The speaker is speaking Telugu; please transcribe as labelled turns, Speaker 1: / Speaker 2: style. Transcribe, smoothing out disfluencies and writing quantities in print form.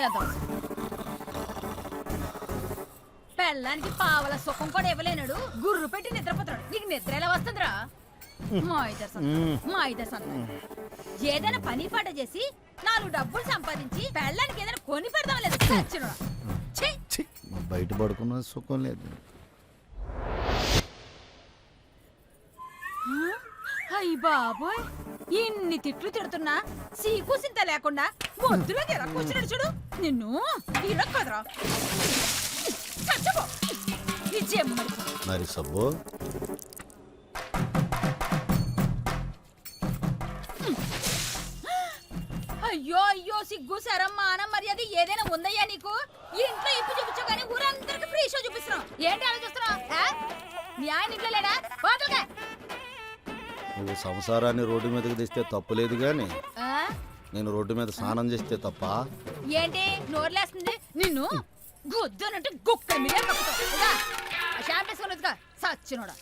Speaker 1: ఏదో పెళ్ళానికి పావల సుఖం కూడా ఇవ్వలేనాడు, గుర్రు పెట్టి నిద్రపోతాడు. నీకు నిద్ర ఎలా వస్తుందిరా? మా ఇద్దరు సంతానం ఏదైనా పని పాట చేసి 4 డబ్బులు సంపాదించి పెళ్ళానికి ఏదైనా కొని పెడదాం లేదు.
Speaker 2: బయట పడుకున్న సుఖం లేదు.
Speaker 1: అయ్య బాబోయ్, ఇన్ని తిట్లు తిడుతున్నా సీకూసింత లేకుండా మొద్దులోకి ఎలా కూర్చున్నాడు చూడు. నిన్ను ఇరక్కదరా
Speaker 2: మరి సబ్బు
Speaker 1: అయ్యో అయ్యో, సిగ్గు శరం మానం మర్యాద ఏదైనా ఉందయ్యా నీకు? ఇంట్లో ఇప్పు చూపించావు కానీ ఊరందరికి ఫ్రీ షో చూపిస్తున్నావు. ఏంటి ఆలోచిస్తున్నావు? నీ ఆయన ఇంట్లో లేడా? పోతలుగా.
Speaker 2: నువ్వు సంసారాన్ని రోడ్డు మీదకి తెస్తే తప్పులేదు గాని నేను రోడ్డు మీద స్నానం చేస్తే తప్ప.
Speaker 1: ఏంటి నోర్లేస్తుంది? నిన్ను గుద్దునంటే గుక్క మీద షాంపేసుకున్నదిగా సచ్చినోడా.